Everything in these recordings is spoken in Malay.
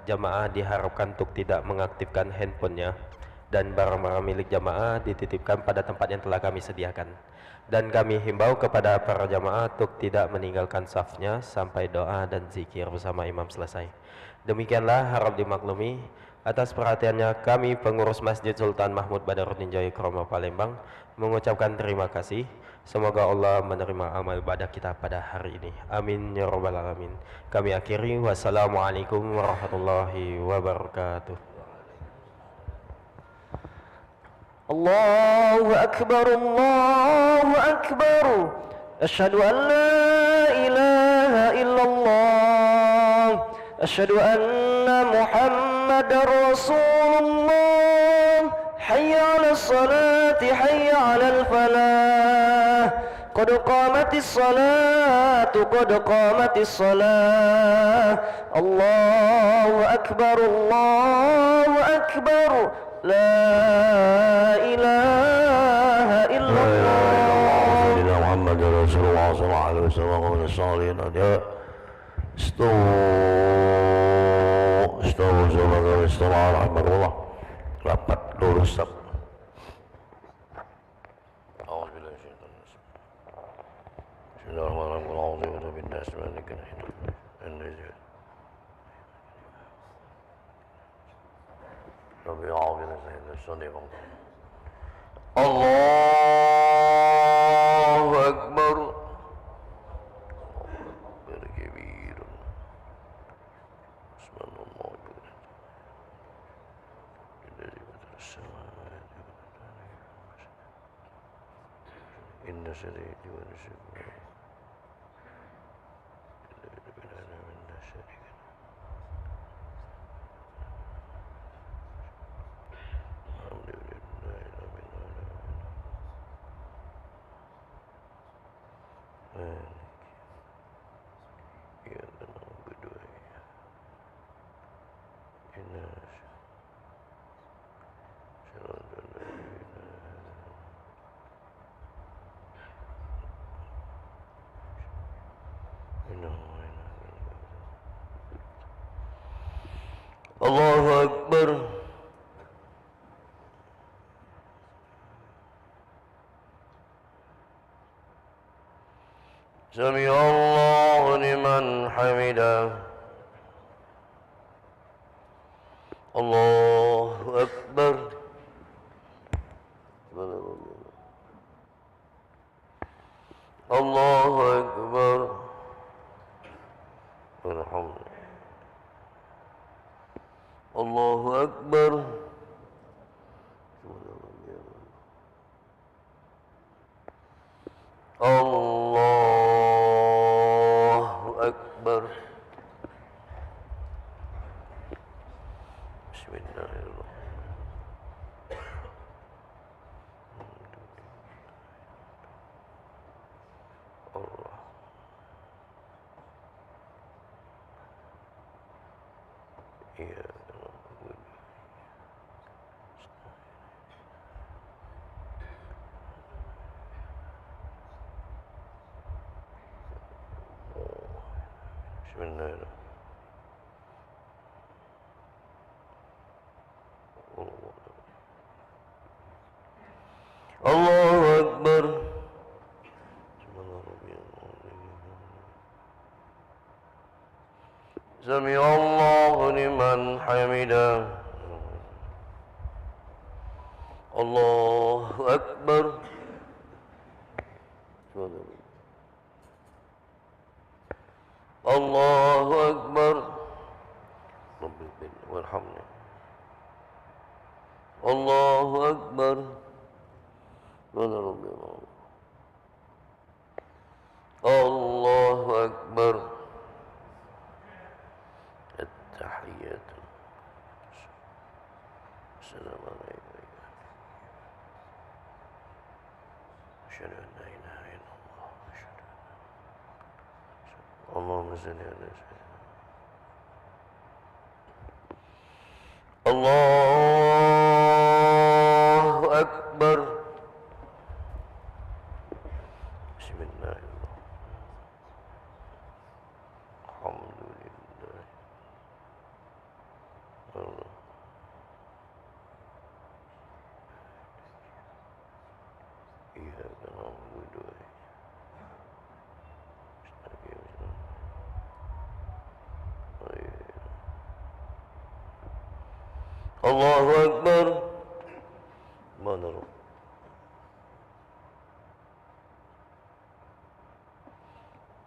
jamaah diharapkan untuk tidak mengaktifkan handphonenya dan barang-barang milik jamaah dititipkan pada tempat yang telah kami sediakan. Dan kami himbau kepada para jamaah untuk tidak meninggalkan safnya sampai doa dan zikir bersama imam selesai. Demikianlah harap dimaklumi. Atas perhatiannya kami pengurus Masjid Sultan Mahmud Badaruddin Jayakromo Palembang mengucapkan terima kasih. Semoga Allah menerima amal ibadah kita pada hari ini. Amin ya rabbal alamin. Kami akhiri, wassalamualaikum warahmatullahi wabarakatuh. Allahu akbar, Allahu akbar. Asyhadu an la ilaha illallah. Asyhadu anna Muhammadar Rasulullah. Hayya 'alas salati, hayya 'alal falah. Qad qamatis salatu, qad qamatis salah. Allahu akbar, Allahu akbar. La ilaha illallah. Sayyidina Muhammad Rasulullah sallallahu alaihi wasallam wa salihin ada. Astaghfirullah rahmatullah. Rapat lurus sab. Allahu Akbar. Allahu Akbar. Sami Allahu liman hamidah. Allahu Akbar. Allahu Akbar. Alhamdulillah. Allahu Akbar. Allahu Akbar. Bismillahirrahmanirrahim. Allah. Ya. Bismillahirrahmanirrahim. Allahu Akbar. Sami Allahu liman hamidah. Allahu Akbar. Allahu Akbar. Rabbil warhamni. Allahu Akbar. Allahu Akbar. At-tahiyyatu. Assalamu alaikum. Asyhadu an la ilaha illallah. Allahumma salli ala sayyidina Allahu Akbar. Bismillahirrahmanirrahim. Alhamdulillah. إياك نعبد الله أكبر منر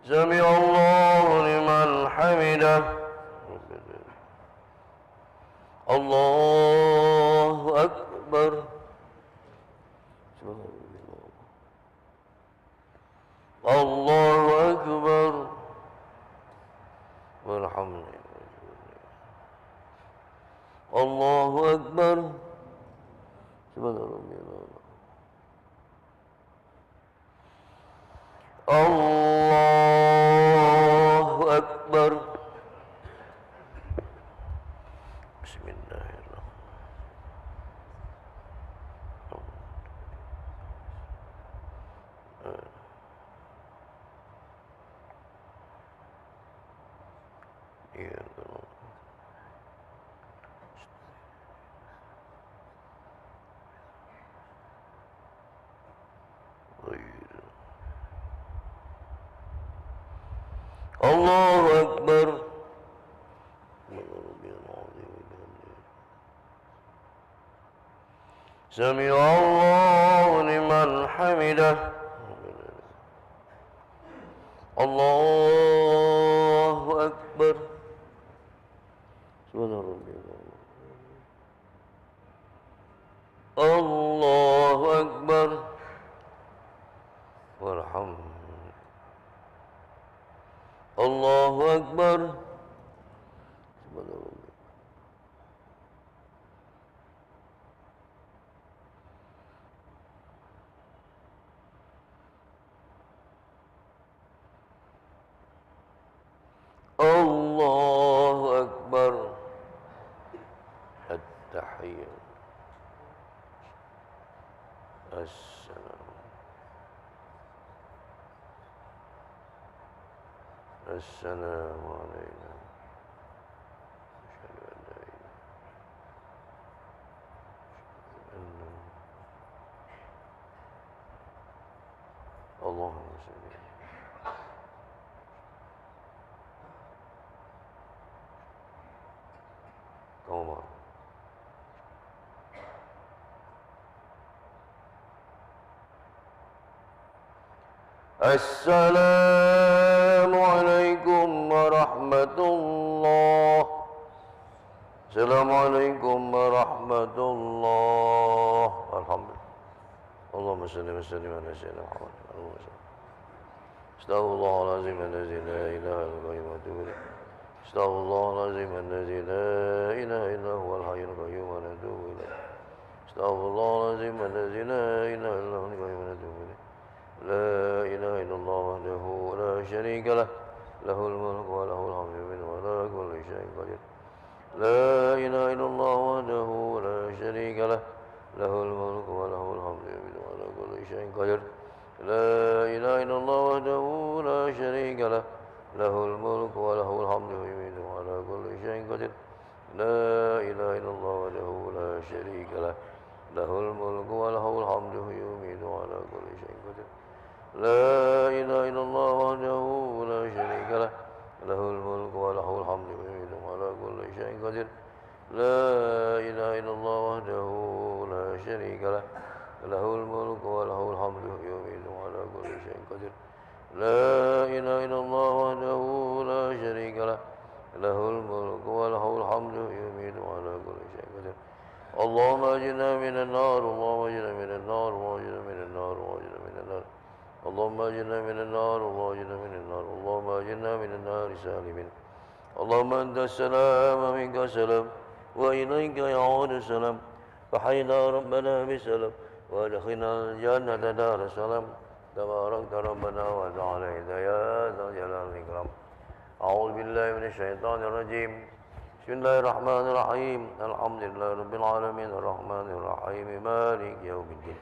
سمع الله لمن حمده الله أكبر الله أكبر والحمد الله أكبر سبحان ربي الله أكبر بسم الله الله أكبر سمع الله لمن حمده الله أكبر سبحان ربي الله أكبر والحمد الله أكبر سبحان ربي الله أكبر التحية السلام علينا أشهد أن لا إله إلا الله اللهم صل قوما السلام عليكم ورحمة الله السلام عليكم ورحمة الله الحمد لله اللهم صل وسلم على سيدنا محمد اللهم صل استغفر الله العظيم الذي لا إله إلا هو وأتوب إليه استغفر الله العظيم الذي لا إله إلا هو الحي القيوم ونتوب إليه استغفر الله العظيم الذي لا إله إلا هو القيوم ونتوب إليه لا إله إلا الله وحده لا شريك له له الملك وله الحمد وعلى كل شيء قدير لا إله إلا الله وحده لا شريك له له الملك وله الحمد وعلى كل شيء قدير لا إله إلا الله وحده لا شريك له له الملك وله الحمد وعلى كل شيء قدير لا إله إلا الله وحده لا شريك له له الملك وله الحمد يميت على كل شيء قدير لا إله إلا الله وحده لا شريك له له الملك وله الحمد يميت على كل شيء قدير لا إله إلا الله وحده لا شريك له له الملك وله الحمد يميت على كل شيء قدير لا إله إلا الله وحده لا شريك له له الملك وله الحمد يميت على كل شيء قدير اللهم أجرنا من النار اللهم أجرنا من النار اللهم أجرنا من النار اللهم أجرنا من النار اللهم أجرنا من النار اللهم أجرنا من النار اللهم أجرنا من النار سالمين اللهم أنت السلام ومنك السلام وإليك يعود السلام فحينا ربنا بسلام وادخلنا الجنة دار السلام تباركت ربنا وتعاليت يا ذا الجلال والإكرام أعوذ بالله من الشيطان الرجيم بسم الله الرحمن الرحيم الحمد لله رب العالمين الرحمن الرحيم مالك يوم الدين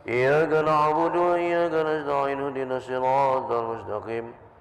إياك نعبد وإياك نستعين اهدنا الصراط المستقيم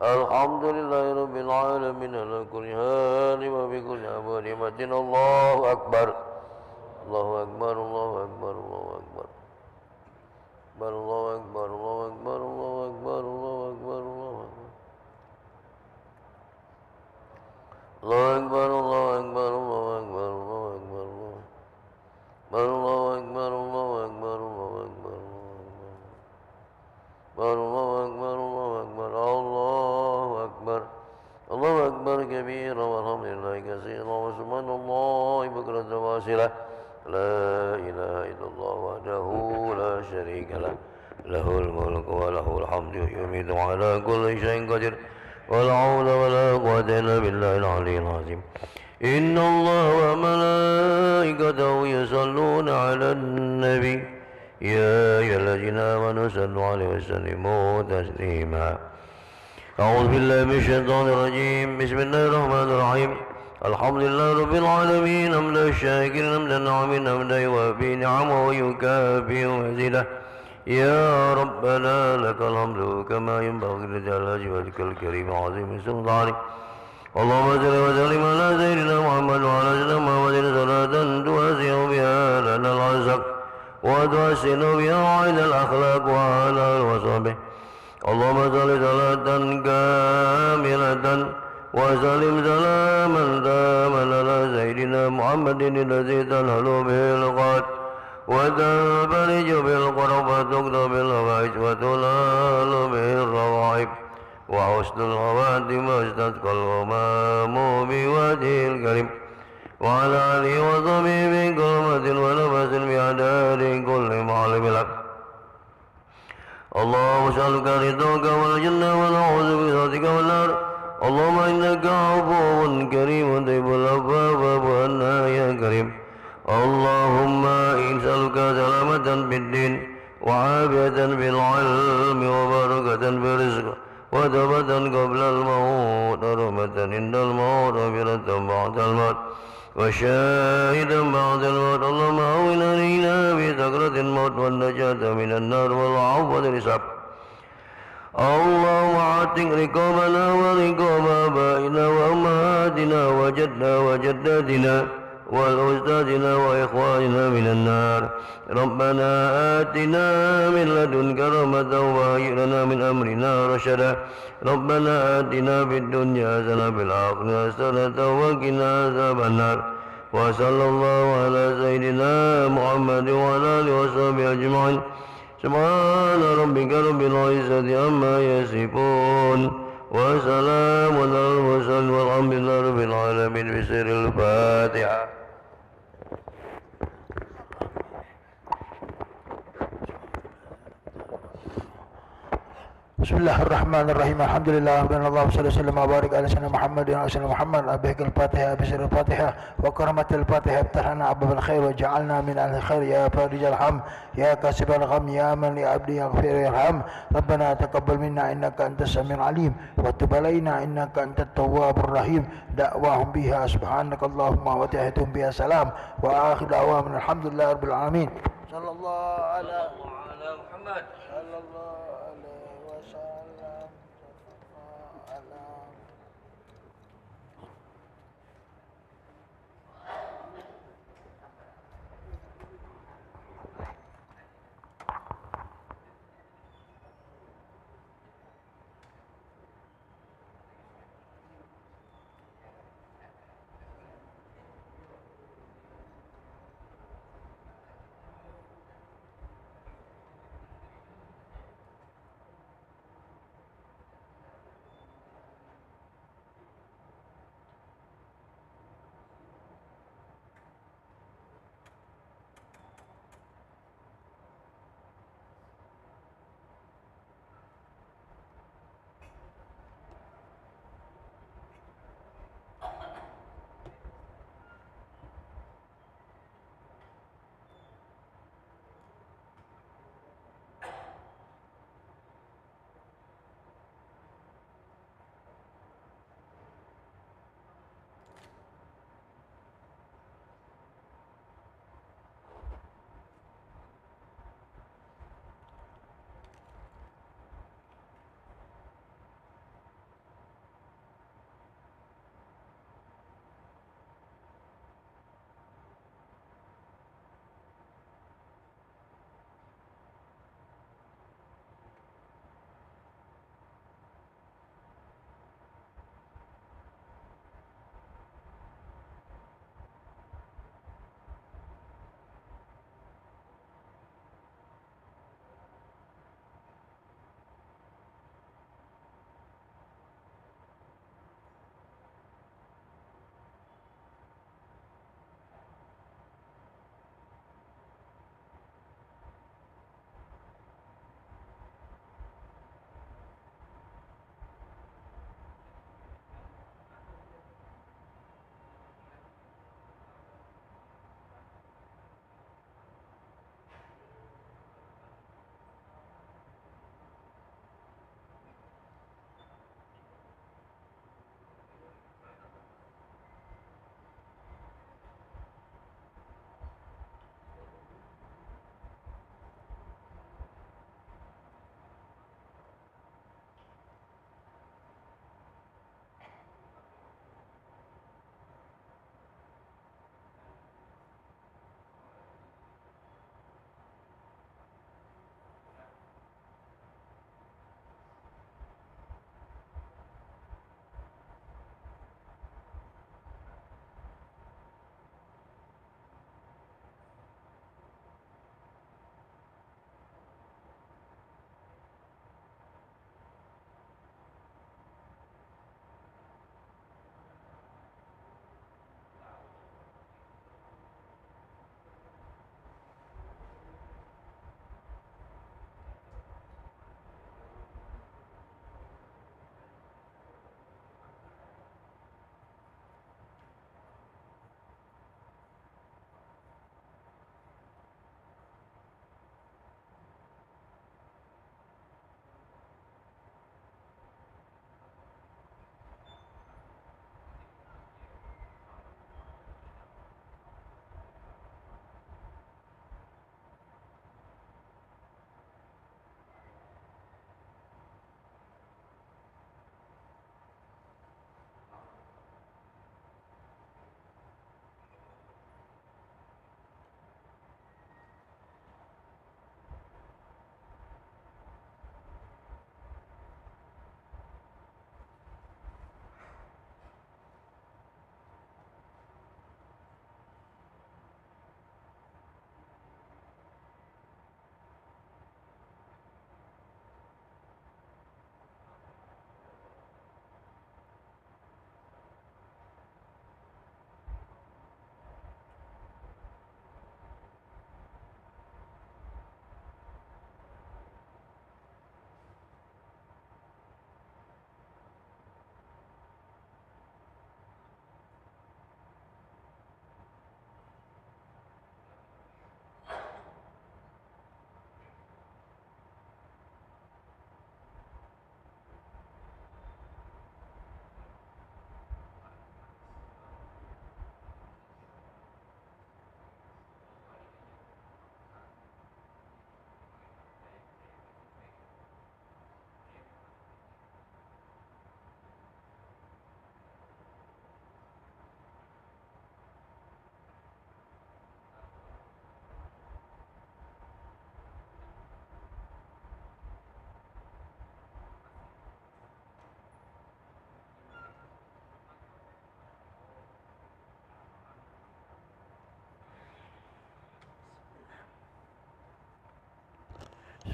الحمد لله رب العالمين على كل حال وبكل عباد نعمة. الله أكبر الله أكبر الله أكبر الله أكبر الله أكبر الله أكبر الله أكبر الله أكبر الله أكبر الله أكبر الله أكبر الله أكبر الله أكبر الله أكبر الله أكبر الله أكبر الله أكبر الله أكبر الله أكبر كبيرا والحمد لله كثيرا وسبحان الله بكرة وأصيلا. لا إله إلا الله وحده لا شريك له له الملك وله الحمد يميت على كل شيء قدير ولا حول ولا قوة إلا بالله العلي العظيم. إن الله وملائكته يصلون على النبي يا أيها الذين آمنوا صلوا عليه وسلموا تسليما. أعوذ بالله من الشيطان الرجيم. بسم الله الرحمن الرحيم. الحمد لله رب العالمين حمدا الشاكرين حمدا الناعمين حمدا يوافي نعمه ويكافئ مزيده. يا ربنا لك الحمد كما ينبغي لجلال وجهك الكريم عظيم سلطانك. اللهم صل وسلم على سيدنا محمد وعلى سيدنا محمد صلاة توسع بها لنا العزق وتحسن بها عين الأخلاق وعلى وصحبه. اللهم صل صلاة كاملة وسلم سلاما تاما على سيدنا محمد الذي تنهل به الغاد وتنفرج بالقرب وتقضى بالهوائج وتنال به الروائب وحسن الخواتم واستسقى الغمام بوجهه الكريم وعلى آله وصحبه في كلمة ونفس بعدد كل معلم لك. اللهم اسألك رضاك والجنة ونعوذ بك والنار. اللهم إنك عفو كريم تحب العفو فاعف عنا يا كريم. اللهم نسألك سلامة في الدين وعافية في العلم وبركة في الرزق وتوبة قبل الموت ورحمة عند الموت وغفرة بعد الموت وشاهدا بعد الموت. اللهم أعوذ علينا بسكرة الموت والنجاة من النار والعفو والحساب. اللهم اعتق رقابنا ورقاب آبائنا وأمهاتنا وجدنا وجداتنا والأستاذنا وإخواننا من النار. ربنا آتنا من لدنك رحمة وهيئ لنا من أمرنا رشدا. ربنا آتنا في الدنيا حسنة وفي الآخرة حسنة وقنا عذاب النار. وصلى الله على سيدنا محمد وعلى آله وصحبه أجمعين. سبحان ربك رب العزة عما يصفون وسلام على المرسلين والحمد لله رب العالمين. بسر الفاتحة. Bismillahirrahmanirrahim. Alhamdulillah wa sallallahu alaihi wasallam wa barik ala sayyidina Muhammad wa ala sayyidina Muhammad. Abihil Fatihah bi sirril Fatihah wa karamatil Fatihah iftahna abwabal khair wa ja'alna min ahli khair ya farijal ham ya kasibal gham ya man li abdi yaghfir yarham. Rabbana taqabbal minna innaka antas samiul alim wa tub alaina innaka antat tawwabur rahim. Da'wahum biha subhanakallahumma wa tahiyatum biha salam wa akhir da'wahum alhamdulillahi rabbil alamin. Sallallahu ala Muhammad sallallahu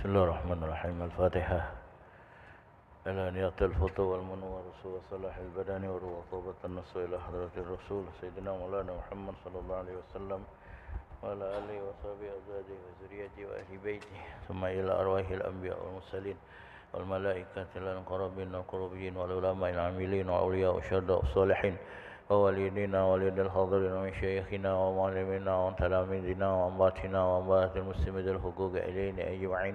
Bismillahirrahmanirrahim. Al-Fatihah. Alaniyatul futu wal munwar wa salahil badani wa ruwabatan nasu ila hadratir rasul Sayyidina Maulana Muhammad sallallahu alaihi wasallam wa ala alihi wa sahbihi azwajihi wa zuriyatihi wa ahli baitihi thumma ila arwahil anbiya wal mursalin wal malaikati lal qarabin wal qurbiyin wal ulama al amilin wa awliya wa syuhada wa salihin wa walidina wa walidil hadirin wa masyayikhina wa muallimina wa talamidina wa ambatina wa ambatil muslimin dal huquq ilayna ajma'in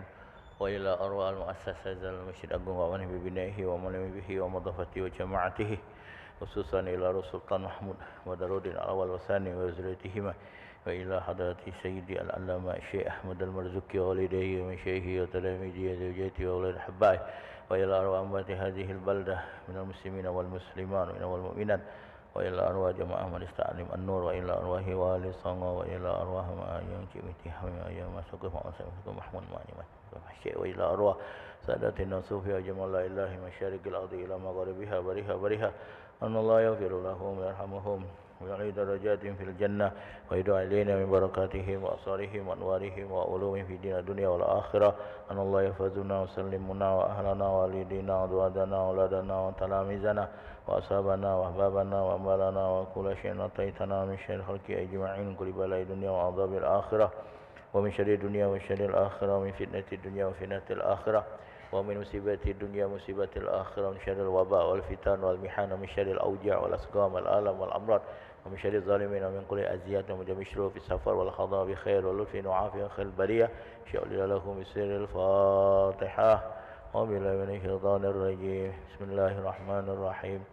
wa ila arwa al-mu'assasah al-masjid agung wa man bibinaihi wa man bihi wa madafati wa jama'atihi khususan ila Sultan Mahmud wa Darudin al-awwal wa thani wa zuriyatihima wa ila hadrati sayyidi al-allama Syekh Ahmad al-Marzuki wa walidayhi wa masyayikhi wa talamidi wa zawjati wa ulad habbai wa ila arwa ambati hadhihi al-baldah min al-muslimin wal muslimat wa wal mu'minat wa ila arwa jamaah man ista'lim an-nur wa ila arwahi wali sanga wa ila arwah ma yang cimiti wa ya masuk Mahmud ma'amat Syekh wa ila arwah sadatina sufi ajmal la ilahi masyariqil ardi ila magharibiha bariha anallahu yaghfiru lahum wa yarhamuhum wa ya'li darajatin fil jannah wa yadu alaina min barakatihim wa asarihim wa anwarihim wa ulumihim fi dinil dunya wal akhirah anallahu yafazuna wa sallimuna wa ahlana wa walidina wa duadana wa auladana wa talamizana wa ashabana wa ahbabana wa amalana wa kulla syai'in ataitana min syarril khalqi ajma'in kulli balai dunya wa adzabil akhirah ومن شر الدنيا وشر الآخرة ومن فتنة الدنيا وفتنة الآخرة ومن مصيبة الدنيا ومصيبة الآخرة ومن شر الوباء والفتن والمحن ومن شر الأوجاع والأسقام والآلام والأمراض ومن شر الظالمين ومن كل أذية ومن جميع الشرور في السفر والخضاء بخير ولطف وعافية خير البرية شاء الله لكم بسر الفاتحة وبالله من الشيطان الرجيم بسم الله الرحمن الرحيم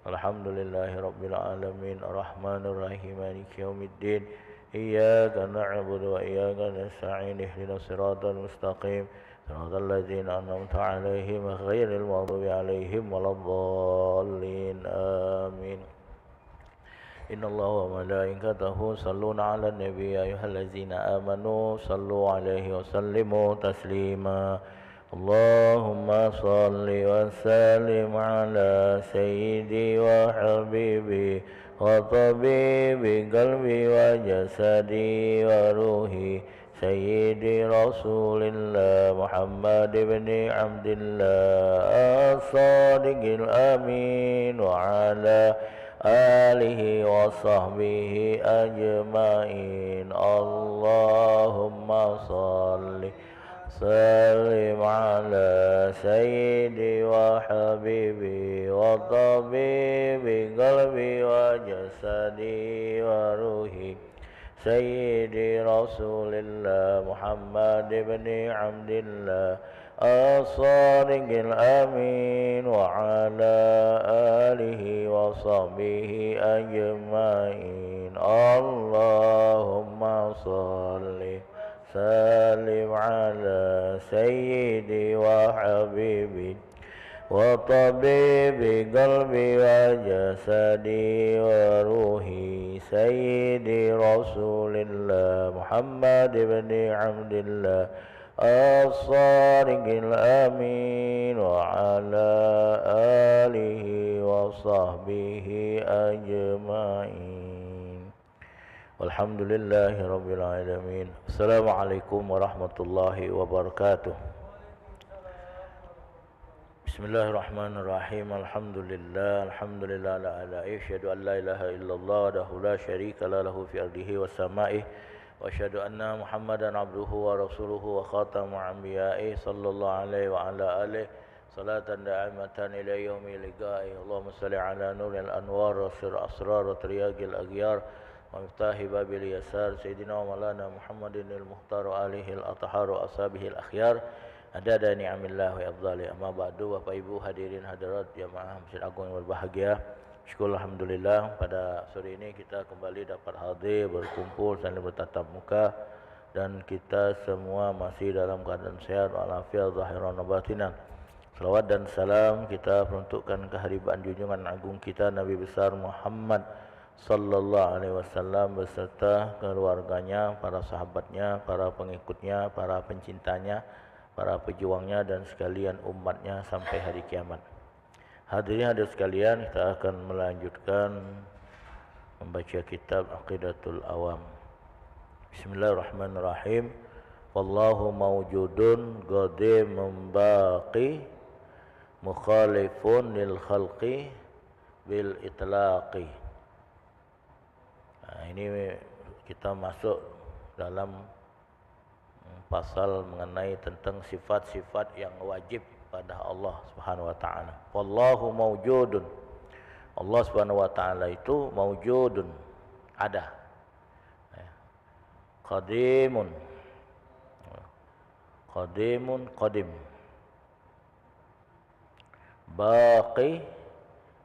الحمد لله رب العالمين الرحمن الرحيم مالك يوم الدين إياك نعبد وإياك نستعين اهدنا الصراط المستقيم صراط الذين أنعمت عليهم غير المغضوب عليهم ولا الضالين آمين إن الله وملائكته يصلون على النبي يا أيها الذين آمنوا صلوا عليه وسلموا تسليما اللهم صل وسلم على سيدي وحبيبي وطبيب قلبي وجسدي وروحي سيدي رسول الله محمد بن عبد الله الصادق الأمين وعلى آله وصحبه أجمعين اللهم صل سلم على سيدي وحبيبي وطبيب قلبي وجسدي وروحي سيدي رسول الله محمد بن عبد الله الصادق الأمين وعلى آله وصحبه أجمعين اللهم صل سلم على سيدي وحبيبي وطبيب قلبي وجسدي وروحي سيدي رسول الله محمد بن عبد الله الصادق الأمين وعلى آله وصحبه أجمعين Walhamdulillahi Rabbil Alamin. Assalamualaikum warahmatullahi wabarakatuh. Bismillahirrahmanirrahim. Alhamdulillah la ilaha asyhadu an la ilaha illallah wahdahu la syarika lahu fi ardihi was samai wa asyhadu anna Muhammadan abduhu wa rasuluhu wa khatamu anbiya'i sallallahu alaihi wa ala alihi salatan da'imatan ila yaumil liqa'i. Allahumma salli ala nuril anwar wa sir asrar wa triyaqil aghyar ومفتاح باب اليسار سيدنا ومولانا محمد المختار عليه الأطهار وأصحابه الأخيار adada ni'amillah wa afdali. Amma ba'du, Bapak Ibu hadirin hadirat jamaah Masjid Agung yang berbahagia. Syukur alhamdulillah pada sore ini kita kembali dapat hadir berkumpul saling bertatap muka dan kita semua masih dalam keadaan sehat walafiat zahiran wa batinan. Salawat dan salam kita peruntukkan kehadiran junjungan agung kita Nabi besar Muhammad sallallahu alaihi wasallam beserta keluarganya, para sahabatnya, para pengikutnya, para pencintanya, para pejuangnya dan sekalian umatnya sampai hari kiamat. Hadirin hadirat sekalian, kita akan melanjutkan membaca kitab Aqidatul Awam. Bismillahirrahmanirrahim. wallahu mawjudun qadimun baqi mukhalifun lil khalqi bil itlaqi. Nah, ini kita masuk dalam pasal mengenai tentang sifat-sifat yang wajib pada Allah Subhanahu wa taala. Wallahu mawjudun. Allah Subhanahu wa taala itu mawjudun, ada. Qadimun. Qadimun qadim. Baqi,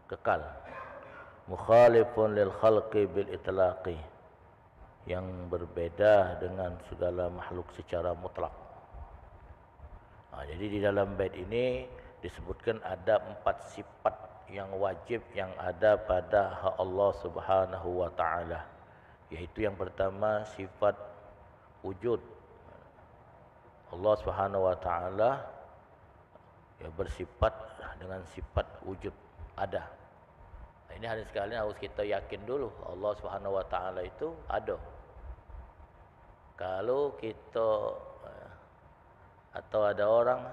kekal. Mukhalifun lil khalqi bil itlaqi, yang berbeda dengan segala makhluk secara mutlak. Jadi di dalam bait ini disebutkan ada 4 sifat yang wajib yang ada pada Allah Subhanahu wa taala, yaitu yang pertama sifat wujud. Allah Subhanahu wa taala ya bersifat dengan sifat wujud, ada. Nah, ini hari sekalian harus kita yakin dulu Allah Subhanahu wa taala itu ada. Kalau kita atau ada orang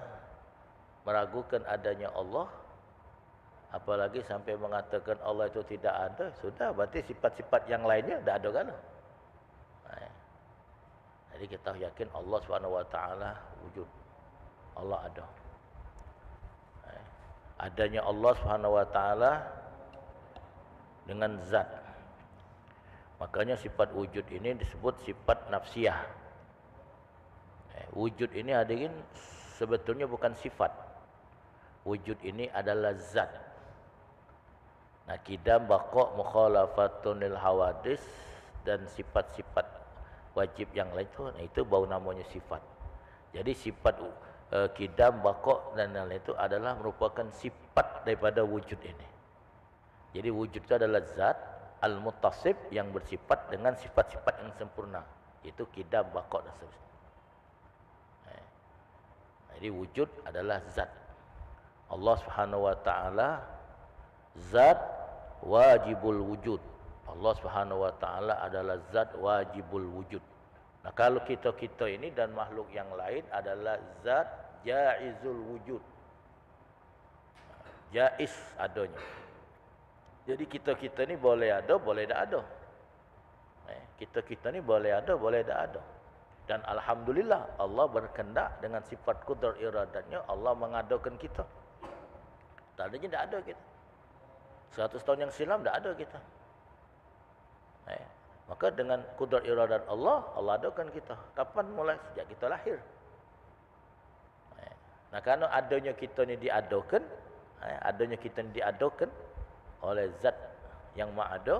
meragukan adanya Allah, apalagi sampai mengatakan Allah itu tidak ada, sudah berarti sifat-sifat yang lainnya tidak ada kan? Jadi kita yakin Allah Subhanahu wa taala wujud. Allah ada. Adanya Allah Subhanahu wa taala dengan zat. Makanya sifat wujud ini disebut sifat nafsiyah. Wujud ini hadirin sebetulnya bukan sifat. Wujud ini adalah zat. Nah, kidam baqa mukhalafatun lil hawadis dan sifat-sifat wajib yang lain itu baru namanya sifat. Jadi sifat kidam baqa dan lain itu adalah merupakan sifat daripada wujud ini. Jadi wujud itu adalah zat al-muttasif yang bersifat dengan sifat-sifat yang sempurna, itu kidam baqa dan seterusnya. Jadi wujud adalah zat. Allah Subhanahu wa taala zat wajibul wujud. Allah Subhanahu wa taala adalah zat wajibul wujud. Nah, kalau kita ini dan makhluk yang lain adalah zat jaizul wujud. Jaiz adanya. Jadi kita ini boleh ada, boleh tidak ada. Kita ini boleh ada, boleh tidak ada. Dan alhamdulillah Allah berkehendak dengan sifat qudrat iradatnya, Allah mengadakan kita. Tadinya tidak ada kita. 100 tahun yang silam tidak ada kita. Maka dengan qudrat iradat Allah, Allah adakan kita. Kapan mulai? Sejak kita lahir. Nah, karena adanya kita ini diadakan, oleh zat yang maha ada,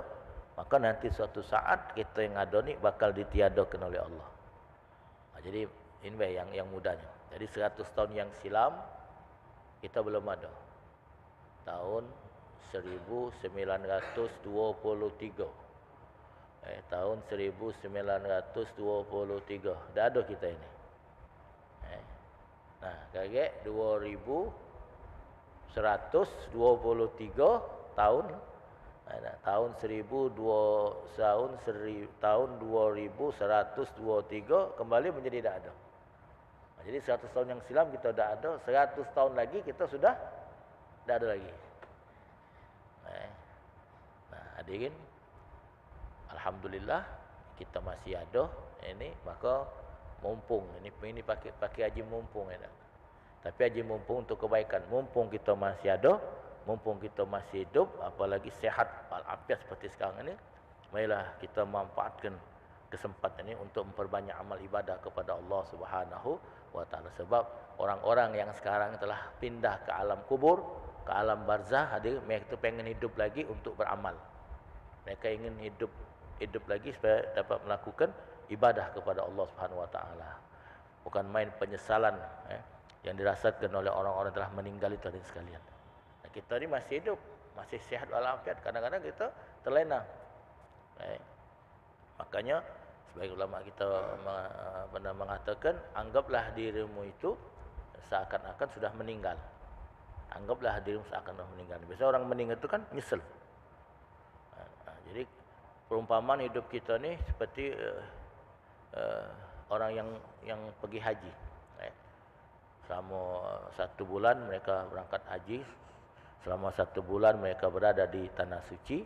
maka nanti suatu saat kita yang ada ni bakal ditiadakan oleh Allah. Jadi ini yang mudahnya. Jadi 100 tahun yang silam kita belum ada. Tahun 1923. Tahun 1923 dah ada kita ini. Nah, kaget 2123 tahun. Tahun 2123 kembali menjadi tidak ada. Jadi 100 tahun yang silam kita tidak ada, 100 tahun lagi kita sudah tidak ada lagi. Nah, hadirin, alhamdulillah kita masih ada ini, maka mumpung ini pakai haji mumpung ya. Tapi haji mumpung untuk kebaikan. Mumpung kita masih ada, mumpung kita masih hidup, apalagi sehat walafiat seperti sekarang ini, marilah kita manfaatkan kesempatan ini untuk memperbanyak amal ibadah kepada Allah Subhanahu wa taala. Sebab orang-orang yang sekarang telah pindah ke alam kubur, ke alam barzah, mereka pengen hidup lagi untuk beramal. Mereka ingin hidup lagi supaya dapat melakukan ibadah kepada Allah Subhanahu wa taala. Bukan main penyesalan yang dirasakan oleh orang-orang telah meninggal itu hadirin sekalian. Kita ni masih hidup, masih sihat walafiat, kadang-kadang kita terlena. Makanya sebagai ulama kita pernah mengatakan, anggaplah dirimu itu seakan-akan sudah meninggal. Anggaplah dirimu seakan-akan meninggal. Biasa orang meninggal itu kan nyesel. Jadi perumpamaan hidup kita ni seperti orang yang pergi haji. Selama 1 bulan mereka berangkat haji. Selama 1 bulan mereka berada di tanah suci.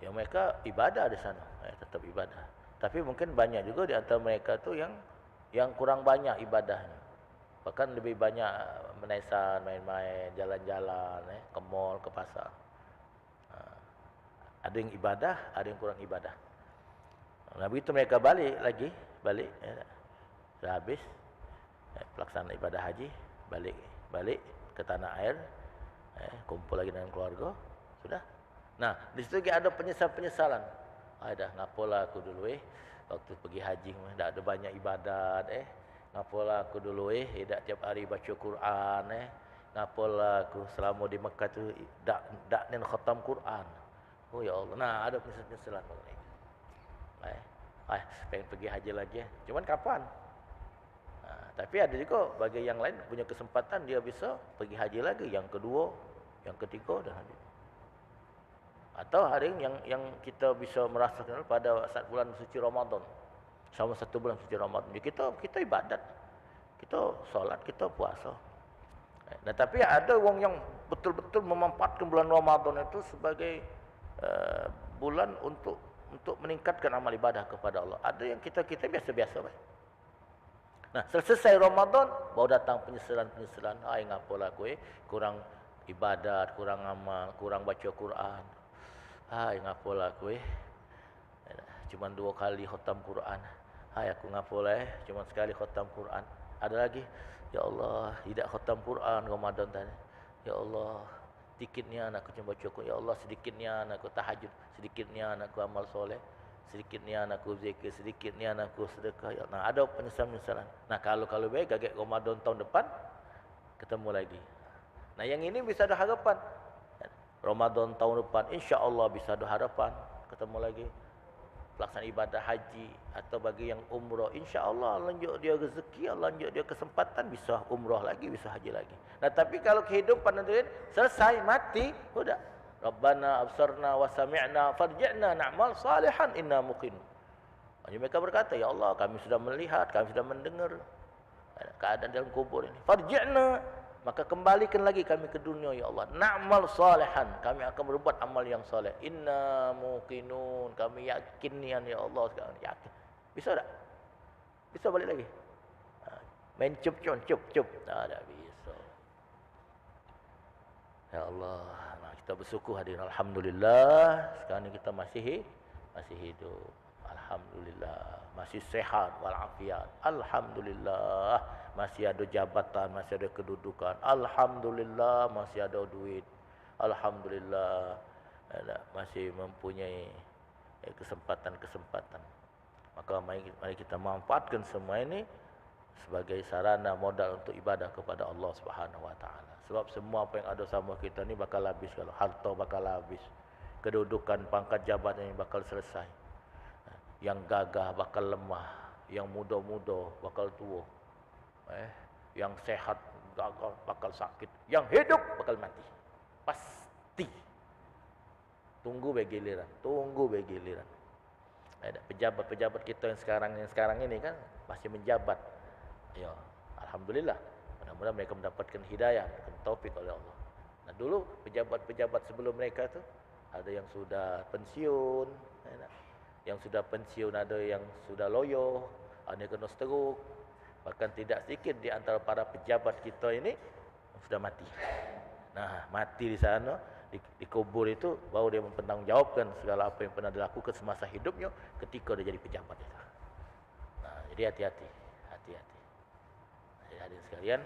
Yang mereka ibadah di sana, tetap ibadah. Tapi mungkin banyak juga di antara mereka tu yang kurang banyak ibadahnya. Bahkan lebih banyak menaisan, main-main, jalan-jalan, ke mall, ke pasar. Ada yang ibadah, ada yang kurang ibadah. Nah, begitu mereka balik, dah habis pelaksanaan ibadah haji, balik ke tanah air, kumpul lagi dengan keluarga, sudah. Nah, di situ ada penyesalan. Dah ngapalah aku dulu waktu pergi haji dah ada banyak ibadat ngapalah aku dulu dah tiap hari baca Quran ngapalah aku selama di Mekah tu dak nen khatam Quran. Oh ya Allah. Nah, ada penyesalan mengenai. Pengen pergi haji lagi. Cuman kapan? Tapi ada juga bagi yang lain punya kesempatan dia bisa pergi haji lagi yang kedua, yang ketiga dan haji. Atau hari yang kita bisa merasakan pada saat bulan suci Ramadan. Selama 1 bulan suci Ramadan. Kita ibadat. Kita solat, kita puasa. Nah, tapi ada orang yang betul-betul memanfaatkan bulan Ramadan itu sebagai bulan untuk meningkatkan amal ibadah kepada Allah. Ada yang kita biasa-biasa baik. Nah, selesai Ramadan baru datang penyesalan. Ngapalah aku kurang ibadat, kurang amal, kurang baca Quran. Ngapalah aku cuma 2 kali khatam Quran. Aku ngapalah cuma sekali khatam Quran. Ada lagi, ya Allah, tidak khatam Quran Ramadan tadi. Ya Allah, sedikitnya aku cuma baca Quran. Ya Allah, sedikitnya aku tahajud, sedikitnya aku amal soleh, sedikitnya aku zikir, sedikitnya aku sedekah. Ya, nah, ada penyesalan. Nah, kalau baik agak Ramadan tahun depan ketemu lagi. Nah, yang ini bisa ada harapan. Ramadan tahun depan insya-Allah bisa ada harapan ketemu lagi pelaksanaan ibadah haji atau bagi yang umrah insya-Allah Allah lanjut dia rezeki, Allah lanjut dia kesempatan bisa umrah lagi, bisa haji lagi. Nah, tapi kalau kehidupan hadirin selesai mati, sudah. Rabbana absarna wa sami'na farji'na na'mal salihan inna muqinun. Mereka berkata, ya Allah, kami sudah melihat, kami sudah mendengar keadaan dalam kubur ini. Farji'na, maka kembalikan lagi kami ke dunia ya Allah. Na'mal salihan, kami akan berbuat amal yang soleh. Inna muqinun, kami yakin ya Allah sekarang yakin. Bisa tak? Bisa balik lagi. Main cup. Tak bisa. Ya Allah, nah, kita bersyukur hadirin alhamdulillah sekarang ni kita masih hidup. Alhamdulillah, masih sehat walafiat. Alhamdulillah, masih ada jabatan, masih ada kedudukan. Alhamdulillah, masih ada duit. Alhamdulillah, masih mempunyai kesempatan-kesempatan. Maka mari kita manfaatkan semua ini sebagai sarana modal untuk ibadah kepada Allah Subhanahu wa taala. Sebab semua apa yang ada sama kita ni bakal habis, kalau harta bakal habis. Kedudukan, pangkat jabatan ini bakal selesai. Yang gagah bakal lemah, yang muda-muda bakal tua. Yang sehat gagah bakal sakit, yang hidup bakal mati. Pasti. Tunggu bergiliran. Ada pejabat-pejabat kita yang sekarang ini kan masih menjabat. Ya, alhamdulillah. Mudah-mudahan mereka mendapatkan hidayah, mendapatkan taufik oleh Allah. Nah, dulu pejabat-pejabat sebelum mereka tu ada yang sudah pensiun, yang sudah pensiun ada yang sudah loyo, ada yang kena stroke. Bahkan tidak sedikit di antara para pejabat kita ini sudah mati. Nah, mati di sana, di kubur itu baru dia mempertanggungjawabkan segala apa yang pernah dilakukan semasa hidupnya ketika dia jadi pejabat itu. Nah, jadi hati-hati. Hadirin sekalian,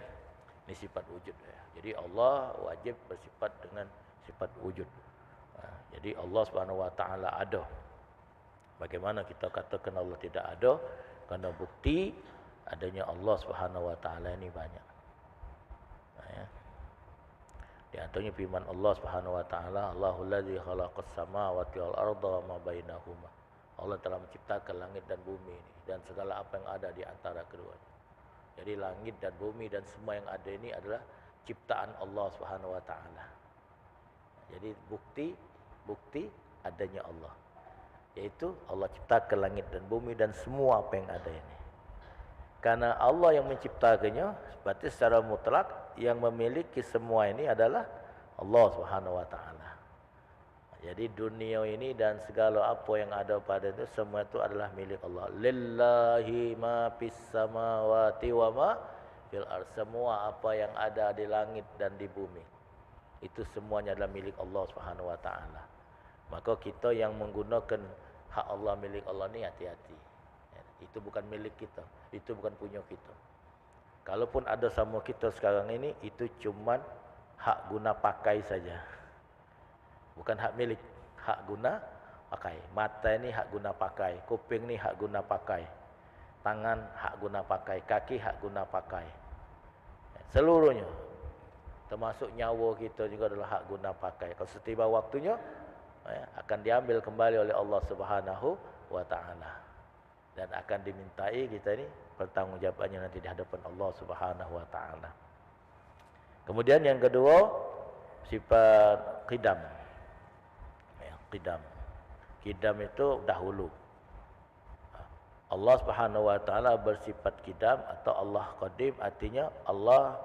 ini sifat wujud ya. Jadi Allah wajib bersifat dengan sifat wujud. Nah, jadi Allah Subhanahu wa taala ada. Bagaimana kita katakan Allah tidak ada? Karena bukti adanya Allah Subhanahu wa taala ini banyak. Nah, ya. Di antaranya firman Allah Subhanahu wa taala, Allahul ladzi khalaqas samawati wal arda wa ma bainahuma. Allah telah menciptakan langit dan bumi ini dan segala apa yang ada di antara keduanya. Jadi langit dan bumi dan semua yang ada ini adalah ciptaan Allah Subhanahu wa taala. Jadi bukti adanya Allah. Yaitu Allah ciptakan langit dan bumi dan semua apa yang ada ini. Karena Allah yang menciptakannya, berarti secara mutlak yang memiliki semua ini adalah Allah Subhanahu wa taala. Jadi dunia ini dan segala apa yang ada pada itu semua itu adalah milik Allah. Lillahi ma fis samawati wa ma fil ardh. Semua apa yang ada di langit dan di bumi itu semuanya adalah milik Allah Subhanahu wa taala. Maka kita yang menggunakan hak Allah, milik Allah ni hati-hati. Itu bukan milik kita, itu bukan punya kita. Kalaupun ada sama kita sekarang ini, itu cuma hak guna pakai saja. Bukan hak milik, hak guna pakai. Mata ini hak guna pakai, kuping ni hak guna pakai, tangan hak guna pakai, kaki hak guna pakai. Seluruhnya, termasuk nyawa kita juga adalah hak guna pakai. Kalau setiba waktunya, akan diambil kembali oleh Allah Subhanahu wa taala. Dan akan dimintai kita ini pertanggungjawabannya nanti di hadapan Allah Subhanahu wa taala. Kemudian yang kedua, sifat qidam. Qidam. Qidam itu dahulu. Allah Subhanahu wa taala bersifat qidam atau Allah qadim, artinya Allah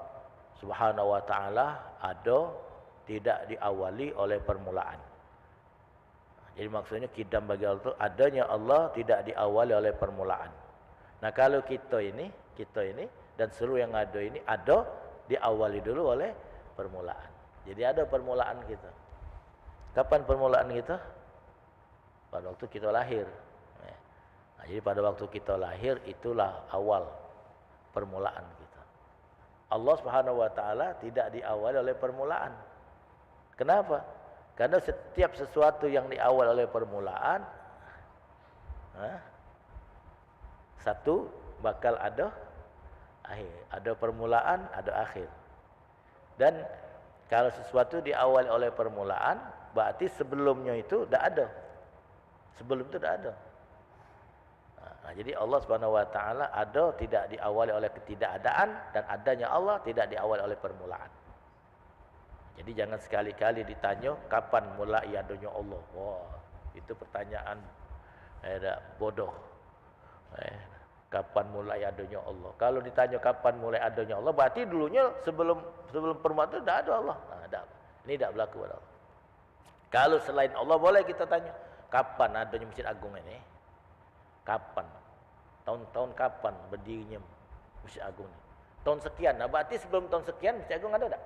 Subhanahu wa taala ada, tidak diawali oleh permulaan. Jadi maksudnya qidam bagi Allah itu adanya Allah tidak diawali oleh permulaan. Nah, kalau kita ini dan seluruh yang ada ini ada diawali dulu oleh permulaan. Jadi ada permulaan kita. Kapan permulaan kita? Pada waktu kita lahir. Nah, jadi pada waktu kita lahir itulah awal permulaan kita. Allah Subhanahu wa taala tidak diawali oleh permulaan. Kenapa? Karena setiap sesuatu yang diawal oleh permulaan, satu bakal ada akhir. Ada permulaan, ada akhir. Dan kalau sesuatu diawali oleh permulaan, berarti sebelumnya itu tidak ada. Sebelum itu tidak ada. Nah, jadi Allah Subhanahu wa taala ada tidak diawali oleh ketidakadaan, dan adanya Allah tidak diawali oleh permulaan. Jadi jangan sekali-kali ditanya kapan mulai adanya Allah. Wah, itu pertanyaan bodoh. Kapan mulai adanya Allah? Kalau ditanya kapan mulai adanya Allah, berarti dulunya sebelum permulaan itu tidak ada Allah. Nah, ini tidak berlaku pada Allah. Kalau selain Allah boleh kita tanya, kapan adanya Masjid Agung ini? Kapan? Tahun-tahun kapan berdirinya Masjid Agung ini? Tahun sekian. Nah, berarti sebelum tahun sekian Masjid Agung ada tak?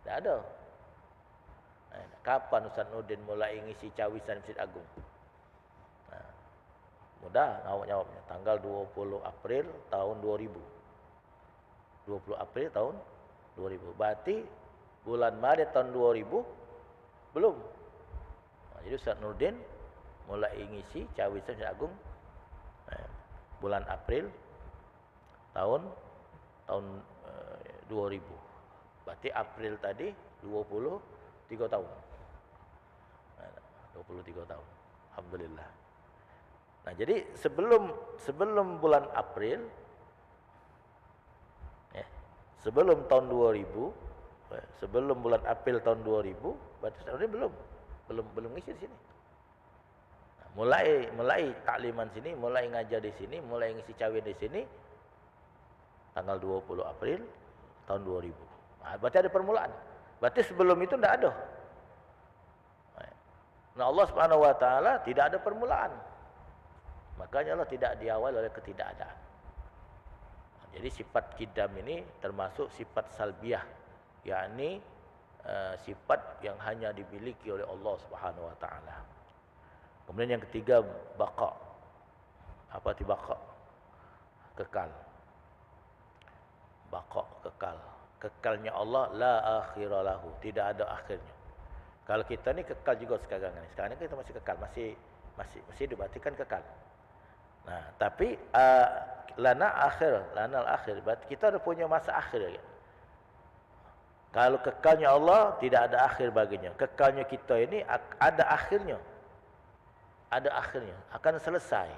Tak ada. Kapan Ustaz Nurdin mulai ngisi cawisan Masjid Agung? Nah, mudah jawabnya. Tanggal 20 April tahun 2000. 20 April tahun 2000. Berarti bulan Maret tahun 2000 belum. Nah, jadi Ustaz Nurdin mulai ngisi cawisan Masjid Agung bulan April tahun 2000. Berarti April tadi 23 tahun. 23 tahun. Alhamdulillah. Nah, jadi sebelum bulan April, sebelum tahun 2000, sebelum bulan April tahun 2000, berarti sebenarnya belum ngisi di sini. Nah, mulai takliman sini, mulai ngajar di sini, mulai ngisi cawe di sini tanggal 20 April tahun 2000. Nah, berarti ada permulaan. Berarti sebelum itu tidak ada. Nah, Allah Subhanahu wa taala tidak ada permulaan. Makanya Allah tidak diawali oleh ketidakadaan. Jadi sifat qidam ini termasuk sifat salbiyah, yakni sifat yang hanya dimiliki oleh Allah Subhanahu wa taala. Kemudian yang ketiga, baqa. Apa itu baqa? Kekal. Baqa, kekal. Kekalnya Allah la akhira lahu, tidak ada akhirnya. Kalau kita ni kekal juga sekarang ni. Sekarang ni kita masih kekal, masih hidup, berarti kan kekal. Nah, tapi lanal akhir, berarti kita ada punya masa akhir. Kalau kekalnya Allah tidak ada akhir baginya. Kekalnya kita ini ada akhirnya. Ada akhirnya, akan selesai.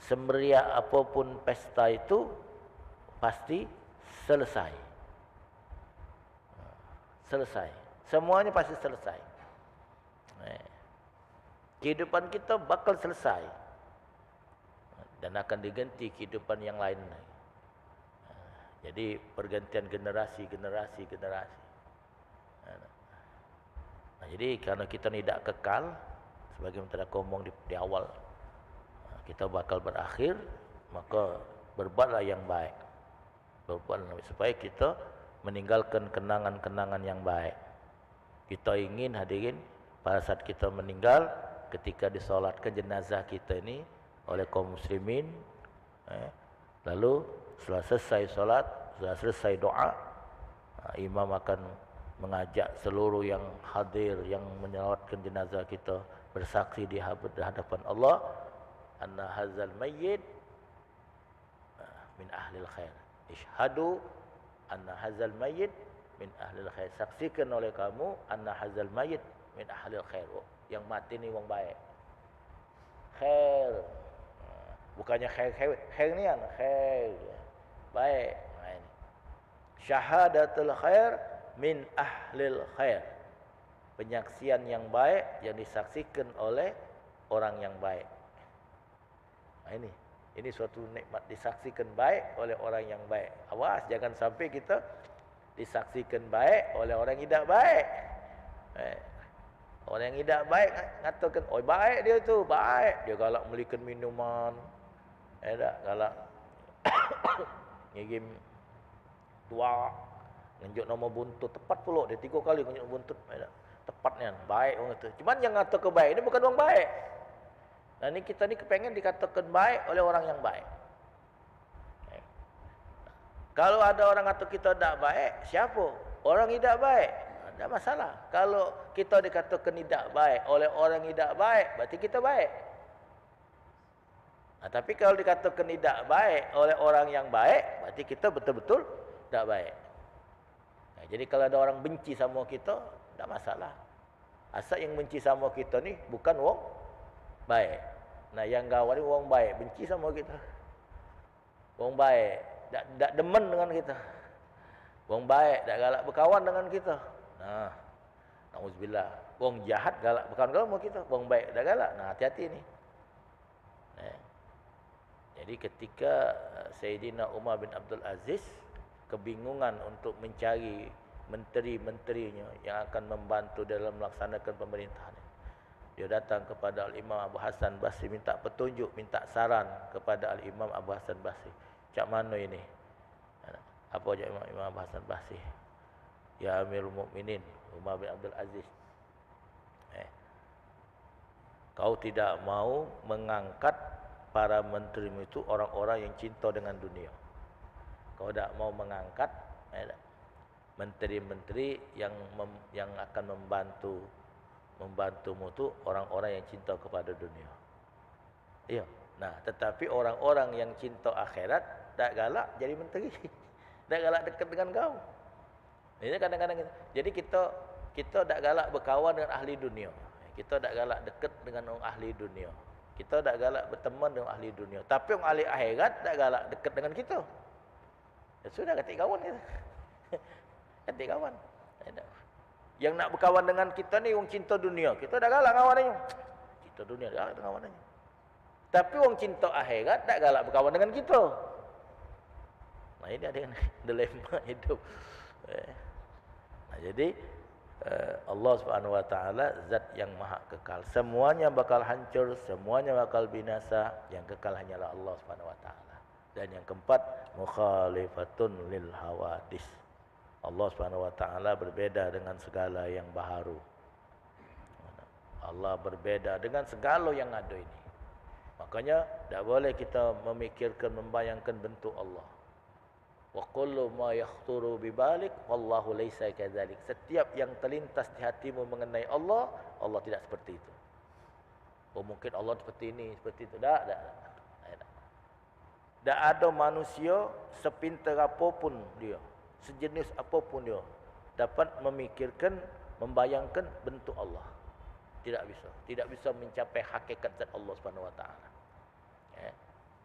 Semeriah apapun pesta itu pasti selesai. Selesai. Semuanya pasti selesai. kehidupan kita bakal selesai dan akan diganti kehidupan yang lain. Jadi pergantian generasi. Nah, jadi karena kita tidak kekal, sebagaimana telah ngomong di awal, kita bakal berakhir, maka berbuatlah yang baik. Berbuatlah supaya kita meninggalkan kenangan-kenangan yang baik. Kita ingin hadirin pada saat kita meninggal, ketika disolatkan jenazah kita ini oleh kaum muslimin, lalu setelah selesai solat, setelah selesai doa, imam akan mengajak seluruh yang hadir, yang menyalawatkan jenazah kita, bersaksi di hadapan Allah, anna hazal mayyit min ahlil khair. Ishhadu anna hazal mayyit min ahlil khair. Saksikan oleh kamu anna hazal mayyit min ahlil khair. Yang mati ni wong baik. Khair. Bukannya khair ni kan? Khair. Baik. Nah, ini. Syahadatul khair min ahlil khair. Penyaksian yang baik yang disaksikan oleh orang yang baik. Nah, ini suatu nikmat, disaksikan baik oleh orang yang baik. Awas jangan sampai kita disaksikan baik oleh orang yang tidak baik. Orang yang tidak baik ngatakan, "Oh, baik dia tu, baik. Dia galak belikan minuman." Galak ngirim tua, ngenjuk nama buntut tepat pula dia 3 kali ngenjuk buntut. Tepatnya baik orang tu. Cuman yang ngata ke baik ni bukan orang baik. Nah, ni kita ni kepengen dikatakan baik oleh orang yang baik. Kalau ada orang kata kita tak baik, siapa? Orang tidak baik. Tak masalah. Kalau kita dikatakan tidak baik oleh orang yang tidak baik, berarti kita baik. Nah, tapi kalau dikatakan tidak baik oleh orang yang baik, berarti kita betul-betul tak baik. Nah, jadi kalau ada orang benci sama kita, tak masalah. Asal yang benci sama kita ni bukan wong baik. Nah, yang gawat ni wong baik benci sama kita. Wong baik tak demen dengan kita. Wong baik tak galak berkawan dengan kita. Nah, nauzubillah. Wong jahat galak berkawan sama kita. Wong baik tak galak. Nah, hati-hati ni. Jadi ketika Sayyidina Umar bin Abdul Aziz kebingungan untuk mencari menteri-menterinya yang akan membantu dalam melaksanakan pemerintahan, dia datang kepada Al-Imam Abu Hasan Basri minta petunjuk, minta saran kepada Al-Imam Abu Hasan Basri. Cak mana ini? Apa je Imam Abu Hasan Basri? Ya Amirul Mukminin Umar bin Abdul Aziz, kau tidak mau mengangkat para menteri itu orang-orang yang cinta dengan dunia. Kau tak mau mengangkat menteri-menteri yang akan membantumu tu orang-orang yang cinta kepada dunia. Iya. Nah, tetapi orang-orang yang cinta akhirat tak galak jadi menteri. Tak galak dekat dengan kau. Ini kadang-kadang jadi kita tak galak berkawan dengan ahli dunia. Kita tak galak dekat dengan orang ahli dunia. Kita tak galak berteman dengan ahli dunia. Tapi orang ahli akhirat tak galak dekat dengan kita. Ya sudah, ganti kawan kita. Ganti kawan. Yang nak berkawan dengan kita ni orang cinta dunia. Kita tak galak kawan dia. Cinta dunia tak galak kawan dia. Tapi orang cinta akhirat tak galak berkawan dengan kita. Nah, ini ada dilema hidup. Nah, jadi Allah Subhanahu wa taala zat yang maha kekal. Semuanya bakal hancur, semuanya bakal binasa. Yang kekal hanyalah Allah Subhanahu wa taala. Dan yang keempat, mukhalifatun lil hawadis. Allah Subhanahu wa taala berbeda dengan segala yang baharu. Allah berbeda dengan segala yang ada ini. Makanya tak boleh kita memikirkan, membayangkan bentuk Allah. Wa kullu ma yakhturu bi balik wallahu laisa kadzalik. Setiap yang terlintas di hatimu mengenai Allah, Allah tidak seperti itu. Oh, mungkin Allah seperti ini, seperti itu. Tak. Tak ada manusia sepintar apapun dia, sejenis apapun dia dapat memikirkan, membayangkan bentuk Allah. Tidak bisa. Tidak bisa mencapai hakikat zat Allah Subhanahu wa taala.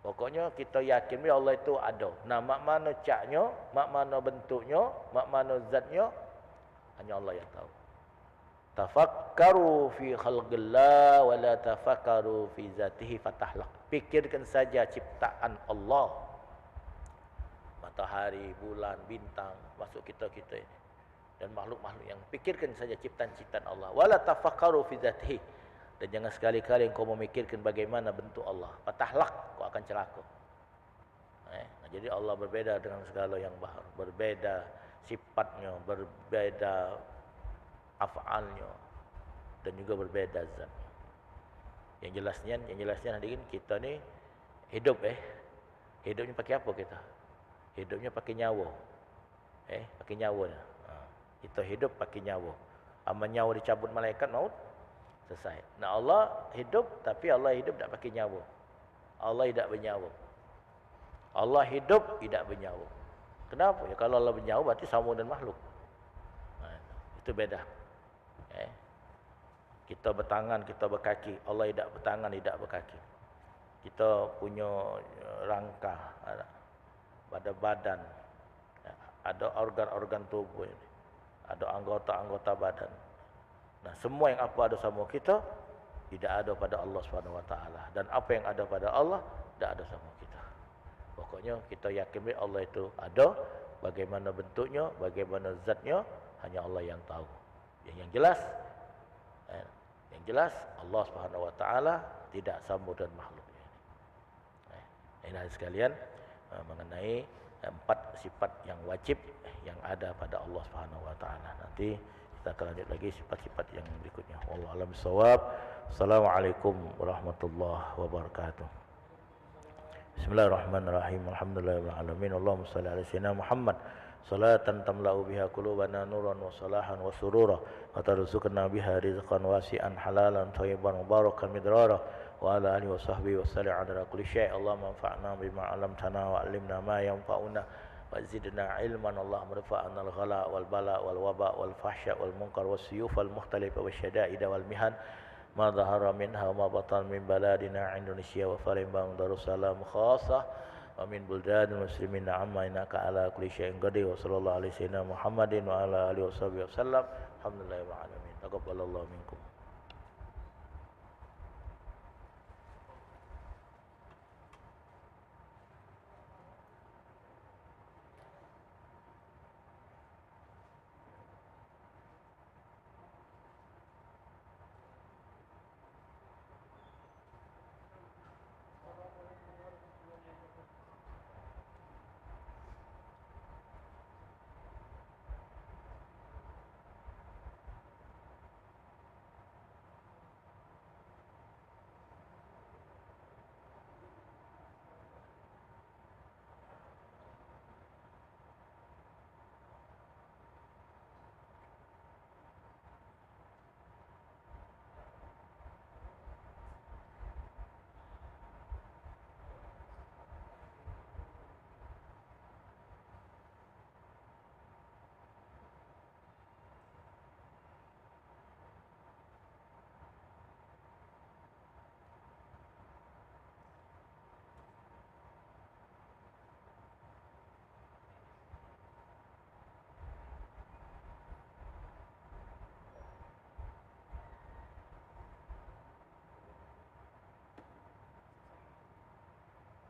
Pokoknya kita yakin bahawa Allah itu ada. Nah, mak mana caknya, mak mana bentuknya, mak mana zatnya, hanya Allah yang tahu. Tafakkaru fi khalqillah wa la tafakkaru fi zatihi fatahlak. Pikirkan saja ciptaan Allah. Matahari, bulan, bintang, masuk kita-kita ini. Dan makhluk-makhluk yang pikirkan saja ciptaan-ciptaan Allah. Wa la tafakkaru fi zatihi. Dan jangan sekali-kali engkau memikirkan bagaimana bentuk Allah. Fatahlak, kau akan celaka. Jadi Allah berbeda dengan segala yang baharu. Berbeda sifatnya, berbeda af'alnya, dan juga berbeda zat. Yang jelasnya hadirin, kita ni hidup hidupnya pakai apa kita? Hidupnya pakai nyawa. Pakai nyawa. Kita hidup pakai nyawa. Amal nyawa dicabut malaikat maut, selesai. Nah, Allah hidup, tapi Allah hidup tak pakai nyawa. Allah tidak bernyawa. Allah hidup tidak bernyawa. Kenapa? Ya kalau Allah bernyawa berarti sama dengan makhluk. Itu beda. Kita bertangan, kita berkaki. Allah tidak bertangan, tidak berkaki. Kita punya rangka, ada badan, ada organ-organ tubuh ini, ada anggota-anggota badan. Nah, semua yang apa ada sama kita tidak ada pada Allah Subhanahu Wa Taala, dan apa yang ada pada Allah tidak ada sama kita. Pokoknya kita yakin Allah itu ada, bagaimana bentuknya, bagaimana zatnya, hanya Allah yang tahu. Yang jelas Allah Subhanahu Wa Taala tidak sama dengan makhluk. Ini sekalian mengenai 4 sifat yang wajib yang ada pada Allah Subhanahu Wa Taala. Nanti kita akan lanjut lagi sifat-sifat yang berikutnya. Wallahu a'lam bishawab. Assalamualaikum warahmatullahi wabarakatuh. Bismillahirrahmanirrahim. Alhamdulillahirabbil alamin. Allahumma shalli ala sayyidina Muhammad salatan tamla'u biha qulubana nuran wa salahan wa surura wa tarzuqna biha rizqan wasi'an halalan thayyiban mubarakan midrara wa ala alihi wa sahbihi wa sallim ala kulli syai'. Allahumma anfa'na bima 'allamtana wa 'allimna ma yanfa'una wa zidna ilman. Allahumma rfa'na al-ghala wal bala wal waba wal fahsya wal munkar was suyuf wal mukhtalifa was syada'id wal mihan ma dhahara minha wa ma batan min baladina Indonesia wa Palembang Darussalam khassah wa min buldanil muslimin amma innaka ala kulli syai'in qadir. Wa sallallahu alaihi wasallam Muhammadin wa ala alihi wasallam. Alhamdulillahirabbil alamin. Taqabbalallahu minkum.